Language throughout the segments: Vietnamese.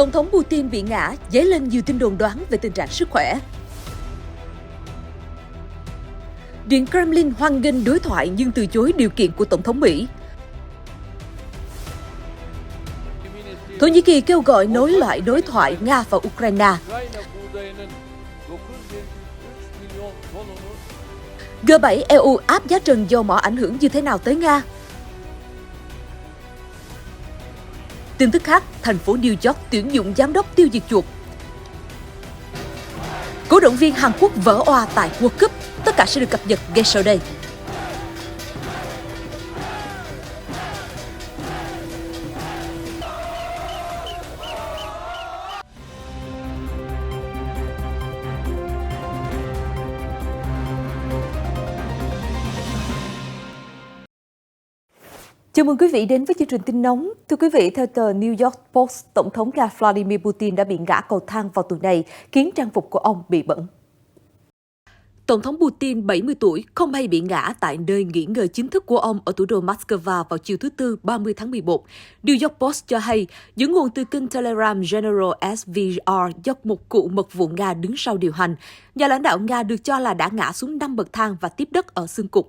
Tổng thống Putin bị ngã, dấy lên nhiều tin đồn đoán về tình trạng sức khỏe. Điện Kremlin hoan nghênh đối thoại nhưng từ chối điều kiện của Tổng thống Mỹ. Thổ Nhĩ Kỳ kêu gọi nối lại đối thoại Nga và Ukraine. G7 EU áp giá trần dầu mỏ ảnh hưởng như thế nào tới Nga? Tin tức khác, thành phố New York tuyển dụng giám đốc tiêu diệt chuột. Cổ động viên Hàn Quốc vỡ òa tại World Cup. Tất cả sẽ được cập nhật ngay sau đây. Chào mừng quý vị đến với chương trình tin nóng. Thưa quý vị, theo tờ New York Post, Tổng thống Nga Vladimir Putin đã bị ngã cầu thang vào tuần này, khiến trang phục của ông bị bẩn. Tổng thống Putin, 70 tuổi, không may bị ngã tại nơi nghỉ ngơi chính thức của ông ở thủ đô Moscow vào chiều thứ Tư, 30 tháng 11. New York Post cho hay, những nguồn từ kênh Telegram General SVR do một cựu mật vụ Nga đứng sau điều hành. Nhà lãnh đạo Nga được cho là đã ngã xuống 5 bậc thang và tiếp đất ở xương cụt.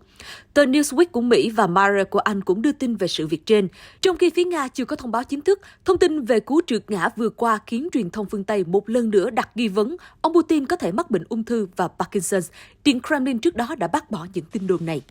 Tờ Newsweek của Mỹ và Mirror của Anh cũng đưa tin về sự việc trên. Trong khi phía Nga chưa có thông báo chính thức, thông tin về cú trượt ngã vừa qua khiến truyền thông phương Tây một lần nữa đặt nghi vấn ông Putin có thể mắc bệnh ung thư và Parkinson. Điện Kremlin trước đó đã bác bỏ những tin đồn này.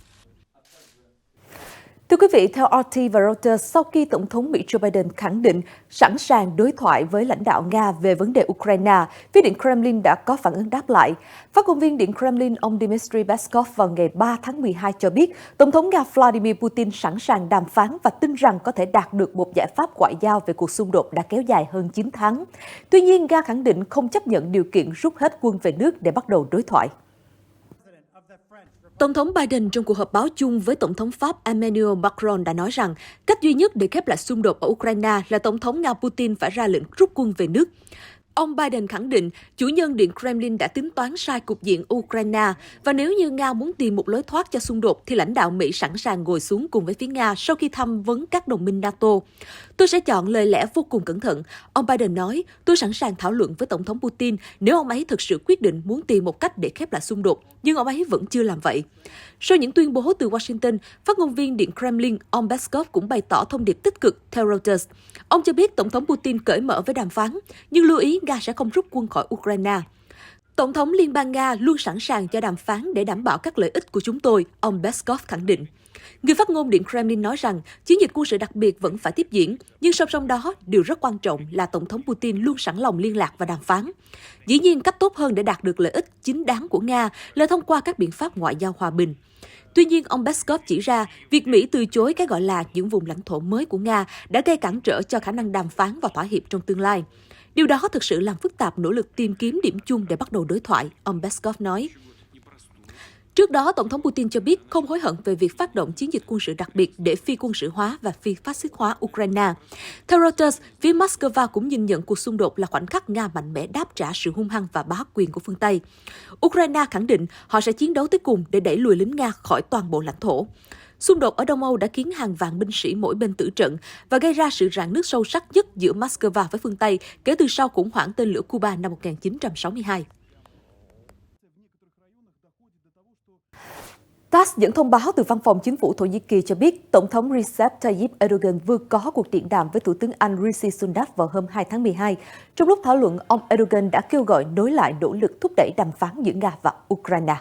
Thưa quý vị, theo RT và Reuters, sau khi Tổng thống Mỹ Joe Biden khẳng định sẵn sàng đối thoại với lãnh đạo Nga về vấn đề Ukraine, phía Điện Kremlin đã có phản ứng đáp lại. Phát ngôn viên Điện Kremlin ông Dmitry Peskov vào ngày 3 tháng 12 cho biết, Tổng thống Nga Vladimir Putin sẵn sàng đàm phán và tin rằng có thể đạt được một giải pháp ngoại giao về cuộc xung đột đã kéo dài hơn 9 tháng. Tuy nhiên, Nga khẳng định không chấp nhận điều kiện rút hết quân về nước để bắt đầu đối thoại. Tổng thống Biden trong cuộc họp báo chung với Tổng thống Pháp Emmanuel Macron đã nói rằng cách duy nhất để khép lại xung đột ở Ukraine là Tổng thống Nga Putin phải ra lệnh rút quân về nước. Ông Biden khẳng định chủ nhân Điện Kremlin đã tính toán sai cục diện Ukraine và nếu như Nga muốn tìm một lối thoát cho xung đột thì lãnh đạo Mỹ sẵn sàng ngồi xuống cùng với phía Nga sau khi tham vấn các đồng minh NATO. Tôi sẽ chọn lời lẽ vô cùng cẩn thận. Ông Biden nói, tôi sẵn sàng thảo luận với Tổng thống Putin nếu ông ấy thực sự quyết định muốn tìm một cách để khép lại xung đột, nhưng ông ấy vẫn chưa làm vậy. Sau những tuyên bố từ Washington, phát ngôn viên Điện Kremlin, ông Peskov cũng bày tỏ thông điệp tích cực theo Reuters. Ông cho biết Tổng thống Putin cởi mở với đàm phán, nhưng lưu ý Nga sẽ không rút quân khỏi Ukraine. Tổng thống Liên bang Nga luôn sẵn sàng cho đàm phán để đảm bảo các lợi ích của chúng tôi, ông Peskov khẳng định. Người phát ngôn Điện Kremlin nói rằng chiến dịch quân sự đặc biệt vẫn phải tiếp diễn, nhưng song song đó, điều rất quan trọng là Tổng thống Putin luôn sẵn lòng liên lạc và đàm phán. Dĩ nhiên, cách tốt hơn để đạt được lợi ích chính đáng của Nga là thông qua các biện pháp ngoại giao hòa bình. Tuy nhiên, ông Peskov chỉ ra, việc Mỹ từ chối cái gọi là những vùng lãnh thổ mới của Nga đã gây cản trở cho khả năng đàm phán và thỏa hiệp trong tương lai. Điều đó thực sự làm phức tạp nỗ lực tìm kiếm điểm chung để bắt đầu đối thoại, ông Peskov nói. Trước đó, Tổng thống Putin cho biết không hối hận về việc phát động chiến dịch quân sự đặc biệt để phi quân sự hóa và phi phát xít hóa Ukraine. Theo Reuters, phía Moscow cũng nhìn nhận cuộc xung đột là khoảnh khắc Nga mạnh mẽ đáp trả sự hung hăng và bá quyền của phương Tây. Ukraine khẳng định họ sẽ chiến đấu tới cùng để đẩy lùi lính Nga khỏi toàn bộ lãnh thổ. Xung đột ở Đông Âu đã khiến hàng vạn binh sĩ mỗi bên tử trận và gây ra sự rạn nứt sâu sắc nhất giữa Moscow với phương Tây kể từ sau khủng hoảng tên lửa Cuba năm 1962. TASS dẫn thông báo từ văn phòng chính phủ Thổ Nhĩ Kỳ cho biết Tổng thống Recep Tayyip Erdogan vừa có cuộc điện đàm với Thủ tướng Anh Rishi Sunak vào hôm 2 tháng 12. Trong lúc thảo luận, ông Erdogan đã kêu gọi nối lại nỗ lực thúc đẩy đàm phán giữa Nga và Ukraine.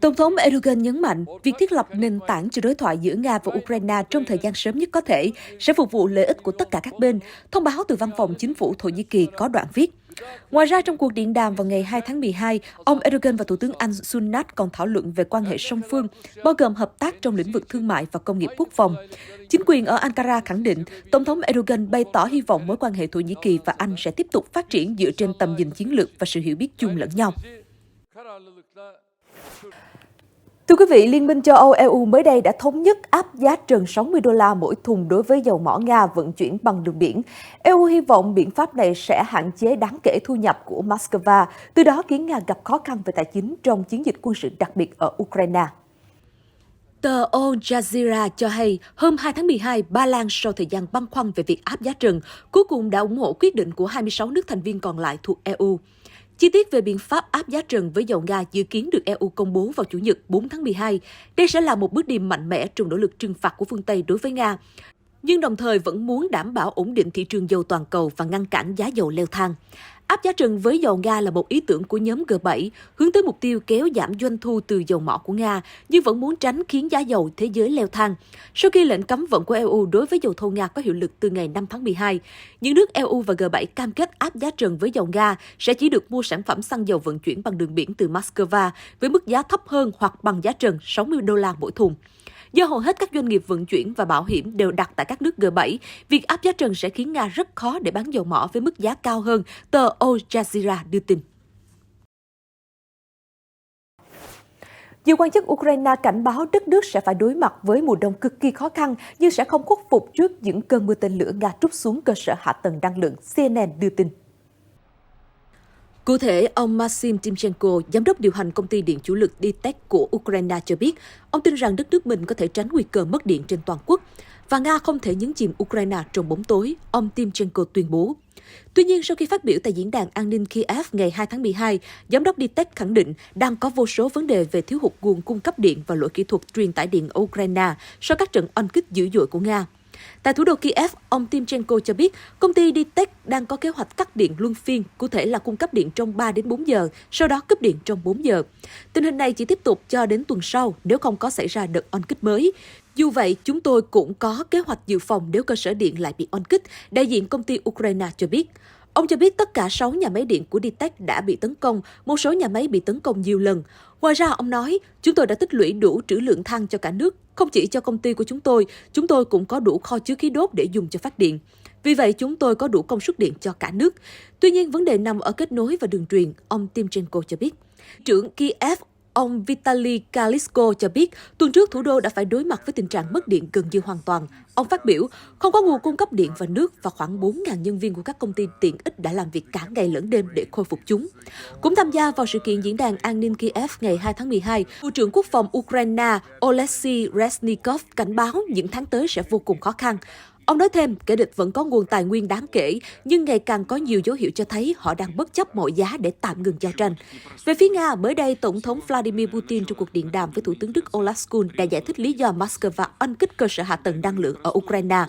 Tổng thống Erdogan nhấn mạnh, việc thiết lập nền tảng cho đối thoại giữa Nga và Ukraine trong thời gian sớm nhất có thể sẽ phục vụ lợi ích của tất cả các bên, thông báo từ văn phòng chính phủ Thổ Nhĩ Kỳ có đoạn viết. Ngoài ra, trong cuộc điện đàm vào ngày 2 tháng 12, ông Erdogan và Thủ tướng Anh Sunak còn thảo luận về quan hệ song phương, bao gồm hợp tác trong lĩnh vực thương mại và công nghiệp quốc phòng. Chính quyền ở Ankara khẳng định, Tổng thống Erdogan bày tỏ hy vọng mối quan hệ Thổ Nhĩ Kỳ và Anh sẽ tiếp tục phát triển dựa trên tầm nhìn chiến lược và sự hiểu biết chung lẫn nhau. Thưa quý vị, Liên minh châu Âu EU mới đây đã thống nhất áp giá trần 60 đô la mỗi thùng đối với dầu mỏ Nga vận chuyển bằng đường biển. EU hy vọng biện pháp này sẽ hạn chế đáng kể thu nhập của Moscow, từ đó khiến Nga gặp khó khăn về tài chính trong chiến dịch quân sự đặc biệt ở Ukraine. Tờ Al Jazeera cho hay, hôm 2 tháng 12, Ba Lan sau thời gian băn khoăn về việc áp giá trần, cuối cùng đã ủng hộ quyết định của 26 nước thành viên còn lại thuộc EU. Chi tiết về biện pháp áp giá trần với dầu Nga dự kiến được EU công bố vào Chủ nhật 4 tháng 12. Đây sẽ là một bước đi mạnh mẽ trong nỗ lực trừng phạt của phương Tây đối với Nga, nhưng đồng thời vẫn muốn đảm bảo ổn định thị trường dầu toàn cầu và ngăn cản giá dầu leo thang. Áp giá trần với dầu Nga là một ý tưởng của nhóm G7, hướng tới mục tiêu kéo giảm doanh thu từ dầu mỏ của Nga, nhưng vẫn muốn tránh khiến giá dầu thế giới leo thang. Sau khi lệnh cấm vận của EU đối với dầu thô Nga có hiệu lực từ ngày 5 tháng 12, những nước EU và G7 cam kết áp giá trần với dầu Nga sẽ chỉ được mua sản phẩm xăng dầu vận chuyển bằng đường biển từ Moscow với mức giá thấp hơn hoặc bằng giá trần $60 mỗi thùng. Do hầu hết các doanh nghiệp vận chuyển và bảo hiểm đều đặt tại các nước G7, việc áp giá trần sẽ khiến Nga rất khó để bán dầu mỏ với mức giá cao hơn, tờ Al Jazeera đưa tin. Nhiều quan chức Ukraine cảnh báo đất nước sẽ phải đối mặt với mùa đông cực kỳ khó khăn nhưng sẽ không khuất phục trước những cơn mưa tên lửa Nga trút xuống cơ sở hạ tầng năng lượng, CNN đưa tin. Cụ thể, ông Maxim Timchenko, giám đốc điều hành công ty điện chủ lực DTEK của Ukraine cho biết, ông tin rằng đất nước mình có thể tránh nguy cơ mất điện trên toàn quốc, và Nga không thể nhấn chìm Ukraine trong bóng tối, ông Timchenko tuyên bố. Tuy nhiên, sau khi phát biểu tại Diễn đàn An ninh Kiev ngày 2 tháng 12, giám đốc DTEK khẳng định đang có vô số vấn đề về thiếu hụt nguồn cung cấp điện và lỗi kỹ thuật truyền tải điện ở Ukraine sau các trận oanh kích dữ dội của Nga. Tại thủ đô Kiev, ông Timchenko cho biết công ty DTEK đang có kế hoạch cắt điện luân phiên, cụ thể là cung cấp điện trong 3 đến 4 giờ, sau đó cúp điện trong 4 giờ. Tình hình này chỉ tiếp tục cho đến tuần sau nếu không có xảy ra đợt oanh kích mới. Dù vậy, chúng tôi cũng có kế hoạch dự phòng nếu cơ sở điện lại bị oanh kích, đại diện công ty Ukraine cho biết. Ông cho biết tất cả 6 nhà máy điện của DTEK đã bị tấn công, một số nhà máy bị tấn công nhiều lần. Ngoài ra, ông nói, chúng tôi đã tích lũy đủ trữ lượng than cho cả nước. Không chỉ cho công ty của chúng tôi cũng có đủ kho chứa khí đốt để dùng cho phát điện. Vì vậy, chúng tôi có đủ công suất điện cho cả nước. Tuy nhiên, vấn đề nằm ở kết nối và đường truyền, ông Timchenko cho biết. Trưởng Kiev, ông Vitaly Klitschko cho biết, tuần trước thủ đô đã phải đối mặt với tình trạng mất điện gần như hoàn toàn. Ông phát biểu, không có nguồn cung cấp điện và nước và khoảng 4.000 nhân viên của các công ty tiện ích đã làm việc cả ngày lẫn đêm để khôi phục chúng. Cũng tham gia vào sự kiện Diễn đàn An ninh Kiev ngày 2 tháng 12, Bộ trưởng Quốc phòng Ukraine Oleksiy Reznikov cảnh báo những tháng tới sẽ vô cùng khó khăn. Ông nói thêm, kẻ địch vẫn có nguồn tài nguyên đáng kể, nhưng ngày càng có nhiều dấu hiệu cho thấy họ đang bất chấp mọi giá để tạm ngừng giao tranh. Về phía Nga, mới đây, Tổng thống Vladimir Putin trong cuộc điện đàm với Thủ tướng Đức Olaf Scholz đã giải thích lý do Moscow oanh kích cơ sở hạ tầng năng lượng ở Ukraine.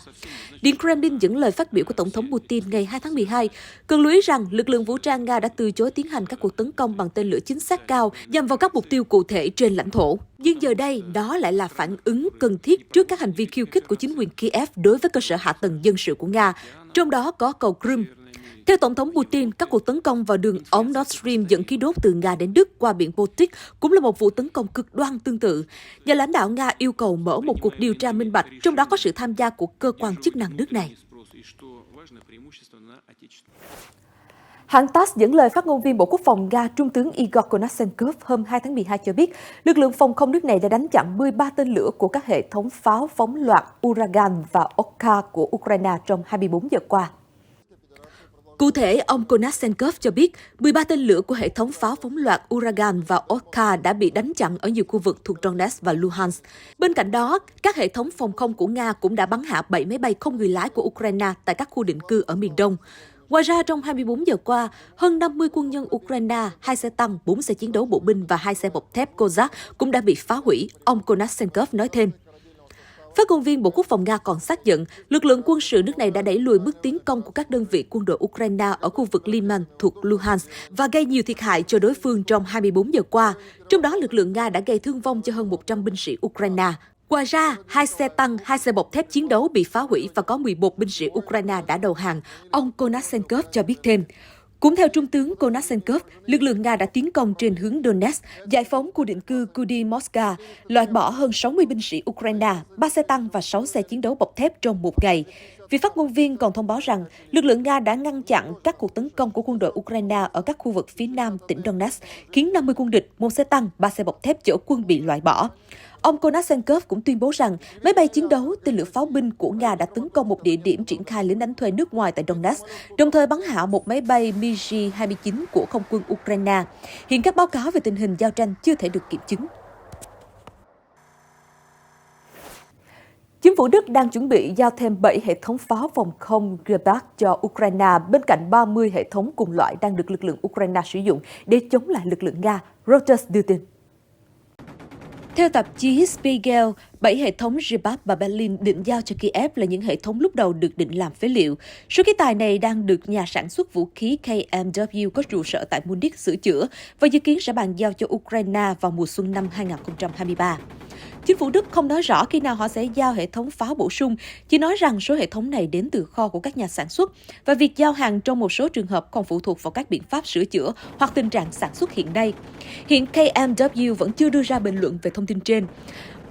Điện Kremlin dẫn lời phát biểu của Tổng thống Putin ngày 2 tháng 12, cần lưu ý rằng lực lượng vũ trang Nga đã từ chối tiến hành các cuộc tấn công bằng tên lửa chính xác cao nhằm vào các mục tiêu cụ thể trên lãnh thổ. Nhưng giờ đây, đó lại là phản ứng cần thiết trước các hành vi khiêu khích của chính quyền Kiev đối với cơ sở hạ tầng dân sự của Nga, trong đó có cầu Crimea. Theo Tổng thống Putin, các cuộc tấn công vào đường ống Nord Stream dẫn khí đốt từ Nga đến Đức qua biển Baltic cũng là một vụ tấn công cực đoan tương tự. Nhà lãnh đạo Nga yêu cầu mở một cuộc điều tra minh bạch, trong đó có sự tham gia của cơ quan chức năng nước này. Hãng TASS dẫn lời phát ngôn viên Bộ Quốc phòng Nga Trung tướng Igor Konashenkov hôm 2 tháng 12 cho biết, lực lượng phòng không nước này đã đánh chặn 13 tên lửa của các hệ thống pháo phóng loạt Uragan và Oka của Ukraine trong 24 giờ qua. Cụ thể, ông Konashenkov cho biết 13 tên lửa của hệ thống pháo phóng loạt Uragan và Oka đã bị đánh chặn ở nhiều khu vực thuộc Donetsk và Luhansk. Bên cạnh đó, các hệ thống phòng không của Nga cũng đã bắn hạ 7 máy bay không người lái của Ukraine tại các khu định cư ở miền Đông. Ngoài ra, trong 24 giờ qua, hơn 50 quân nhân Ukraine, 2 xe tăng, 4 xe chiến đấu bộ binh và 2 xe bọc thép Kozak cũng đã bị phá hủy, ông Konashenkov nói thêm. Phát ngôn viên Bộ Quốc phòng Nga còn xác nhận, lực lượng quân sự nước này đã đẩy lùi bước tiến công của các đơn vị quân đội Ukraine ở khu vực Liman thuộc Luhansk và gây nhiều thiệt hại cho đối phương trong 24 giờ qua. Trong đó, lực lượng Nga đã gây thương vong cho hơn 100 binh sĩ Ukraine. Ngoài ra, 2 xe tăng, 2 xe bọc thép chiến đấu bị phá hủy và có 11 binh sĩ Ukraine đã đầu hàng, ông Konashenkov cho biết thêm. Cũng theo Trung tướng Konashenkov, lực lượng Nga đã tiến công trên hướng Donetsk, giải phóng khu định cư Kudymorska, loại bỏ hơn 60 binh sĩ Ukraine, 3 xe tăng và 6 xe chiến đấu bọc thép trong một ngày. Vị phát ngôn viên còn thông báo rằng, lực lượng Nga đã ngăn chặn các cuộc tấn công của quân đội Ukraine ở các khu vực phía nam tỉnh Donetsk, khiến 50 quân địch, 1 xe tăng, 3 xe bọc thép chở quân bị loại bỏ. Ông Konashenkov cũng tuyên bố rằng máy bay chiến đấu, tên lửa pháo binh của Nga đã tấn công một địa điểm triển khai lính đánh thuê nước ngoài tại Donetsk, đồng thời bắn hạ một máy bay MiG-29 của không quân Ukraine. Hiện các báo cáo về tình hình giao tranh chưa thể được kiểm chứng. Chính phủ Đức đang chuẩn bị giao thêm 7 hệ thống pháo phòng không Gepard cho Ukraine bên cạnh 30 hệ thống cùng loại đang được lực lượng Ukraine sử dụng để chống lại lực lượng Nga, Reuters đưa tin. Theo tạp chí Spiegel, 7 hệ thống Gepard mà Berlin định giao cho Kiev là những hệ thống lúc đầu được định làm phế liệu. Số khí tài này đang được nhà sản xuất vũ khí KMW có trụ sở tại Munich sửa chữa và dự kiến sẽ bàn giao cho Ukraine vào mùa xuân năm 2023. Chính phủ Đức không nói rõ khi nào họ sẽ giao hệ thống pháo bổ sung, chỉ nói rằng số hệ thống này đến từ kho của các nhà sản xuất và việc giao hàng trong một số trường hợp còn phụ thuộc vào các biện pháp sửa chữa hoặc tình trạng sản xuất hiện nay. Hiện KMW vẫn chưa đưa ra bình luận về thông tin trên.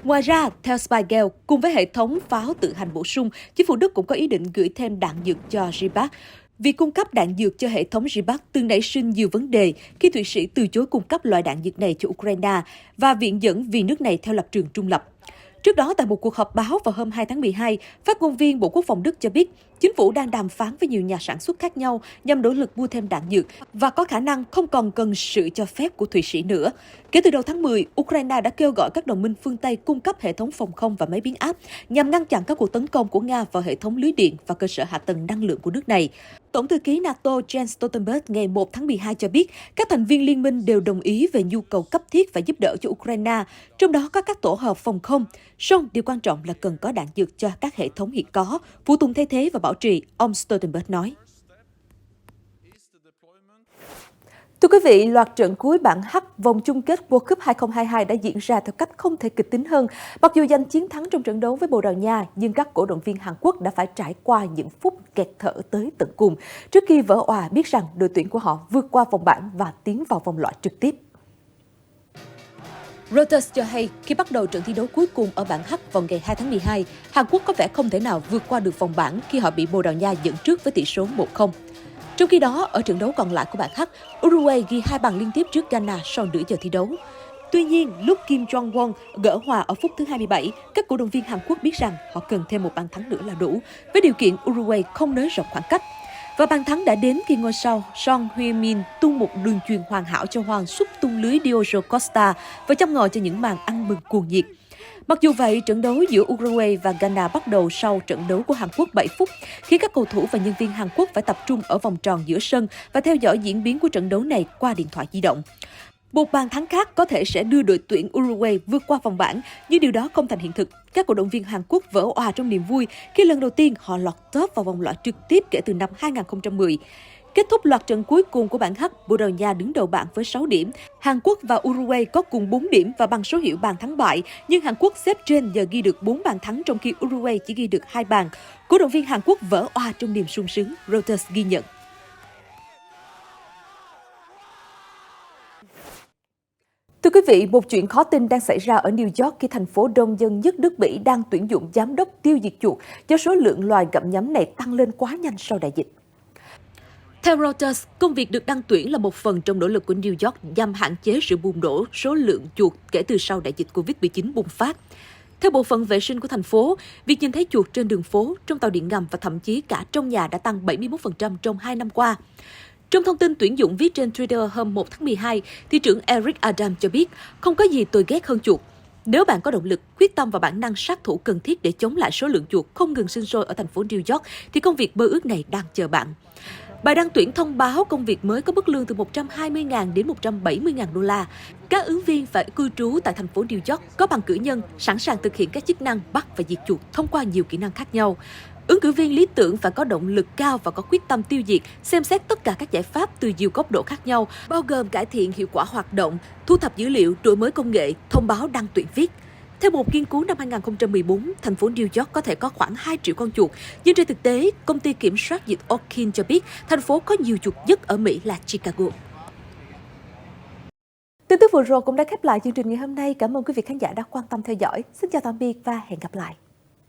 Ngoài ra, theo Spiegel, cùng với hệ thống pháo tự hành bổ sung, chính phủ Đức cũng có ý định gửi thêm đạn dược cho Gepard. Việc cung cấp đạn dược cho hệ thống Gepard từng nảy sinh nhiều vấn đề khi Thụy Sĩ từ chối cung cấp loại đạn dược này cho Ukraine và viện dẫn vì nước này theo lập trường trung lập. Trước đó, tại một cuộc họp báo vào hôm 2 tháng 12, phát ngôn viên Bộ Quốc phòng Đức cho biết chính phủ đang đàm phán với nhiều nhà sản xuất khác nhau nhằm nỗ lực mua thêm đạn dược và có khả năng không còn cần sự cho phép của Thụy Sĩ nữa. Kể từ đầu tháng 10, Ukraine đã kêu gọi các đồng minh phương Tây cung cấp hệ thống phòng không và máy biến áp nhằm ngăn chặn các cuộc tấn công của Nga vào hệ thống lưới điện và cơ sở hạ tầng năng lượng của nước này. Tổng thư ký NATO Jens Stoltenberg ngày 1 tháng 12 cho biết các thành viên liên minh đều đồng ý về nhu cầu cấp thiết và giúp đỡ cho Ukraine, trong đó có các tổ hợp phòng không. Song điều quan trọng là cần có đạn dược cho các hệ thống hiện có, phụ tùng thay thế và bảo trì, ông Stoltenberg nói. Thưa quý vị, loạt trận cuối bảng H vòng chung kết World Cup 2022 đã diễn ra theo cách không thể kịch tính hơn. Mặc dù giành chiến thắng trong trận đấu với Bồ Đào Nha, nhưng các cổ động viên Hàn Quốc đã phải trải qua những phút kẹt thở tới tận cùng trước khi vỡ òa biết rằng đội tuyển của họ vượt qua vòng bảng và tiến vào vòng loại trực tiếp. Reuters cho hay khi bắt đầu trận thi đấu cuối cùng ở bảng H vào ngày 2 tháng 12, Hàn Quốc có vẻ không thể nào vượt qua được vòng bảng khi họ bị Bồ Đào Nha dẫn trước với tỷ số 1-0. Trong khi đó, ở trận đấu còn lại của bảng H, Uruguay ghi 2 bàn liên tiếp trước Ghana sau nửa giờ thi đấu. Tuy nhiên, lúc Kim Jong-won gỡ hòa ở phút thứ 27, các cổ động viên Hàn Quốc biết rằng họ cần thêm một bàn thắng nữa là đủ, với điều kiện Uruguay không nới rộng khoảng cách. Và bàn thắng đã đến khi ngôi sao Son Heung-min tung một đường chuyền hoàn hảo cho Hoàng xúc tung lưới Diogo Costa và châm ngòi cho những màn ăn mừng cuồng nhiệt. Mặc dù vậy, trận đấu giữa Uruguay và Ghana bắt đầu sau trận đấu của Hàn Quốc 7 phút, khiến các cầu thủ và nhân viên Hàn Quốc phải tập trung ở vòng tròn giữa sân và theo dõi diễn biến của trận đấu này qua điện thoại di động. Một bàn thắng khác có thể sẽ đưa đội tuyển Uruguay vượt qua vòng bảng, nhưng điều đó không thành hiện thực. Các cổ động viên Hàn Quốc vỡ òa trong niềm vui khi lần đầu tiên họ lọt top vào vòng loại trực tiếp kể từ năm 2010. Kết thúc loạt trận cuối cùng của bảng H, Bồ Đào Nha đứng đầu bảng với 6 điểm. Hàn Quốc và Uruguay có cùng 4 điểm và bằng số hiệu bàn thắng bại, nhưng Hàn Quốc xếp trên nhờ ghi được 4 bàn thắng trong khi Uruguay chỉ ghi được 2 bàn. Cổ động viên Hàn Quốc vỡ òa trong niềm sung sướng, Reuters ghi nhận. Thưa quý vị, một chuyện khó tin đang xảy ra ở New York khi thành phố đông dân nhất nước Mỹ đang tuyển dụng giám đốc tiêu diệt chuột do số lượng loài gặm nhấm này tăng lên quá nhanh sau đại dịch. Theo Reuters, công việc được đăng tuyển là một phần trong nỗ lực của New York nhằm hạn chế sự bùng nổ số lượng chuột kể từ sau đại dịch Covid-19 bùng phát. Theo bộ phận vệ sinh của thành phố, việc nhìn thấy chuột trên đường phố, trong tàu điện ngầm và thậm chí cả trong nhà đã tăng 71% trong 2 năm qua. Trong thông tin tuyển dụng viết trên Twitter hôm 1 tháng 12, thị trưởng Eric Adams cho biết không có gì tồi ghét hơn chuột. Nếu bạn có động lực, quyết tâm và bản năng sát thủ cần thiết để chống lại số lượng chuột không ngừng sinh sôi ở thành phố New York, thì công việc mơ ước này đang chờ bạn. Bài đăng tuyển thông báo công việc mới có mức lương từ 120.000 đến 170.000 đô la. Các ứng viên phải cư trú tại thành phố New York, có bằng cử nhân, sẵn sàng thực hiện các chức năng bắt và diệt chuột thông qua nhiều kỹ năng khác nhau. Ứng cử viên lý tưởng phải có động lực cao và có quyết tâm tiêu diệt, xem xét tất cả các giải pháp từ nhiều góc độ khác nhau, bao gồm cải thiện hiệu quả hoạt động, thu thập dữ liệu, đổi mới công nghệ, thông báo đăng tuyển viết. Theo một nghiên cứu năm 2014, thành phố New York có thể có khoảng 2 triệu con chuột, nhưng trên thực tế, công ty kiểm soát dịch Orkin cho biết thành phố có nhiều chuột nhất ở Mỹ là Chicago. Tin tức vừa rồi cũng đã khép lại chương trình ngày hôm nay. Cảm ơn quý vị khán giả đã quan tâm theo dõi. Xin chào tạm biệt và hẹn gặp lại.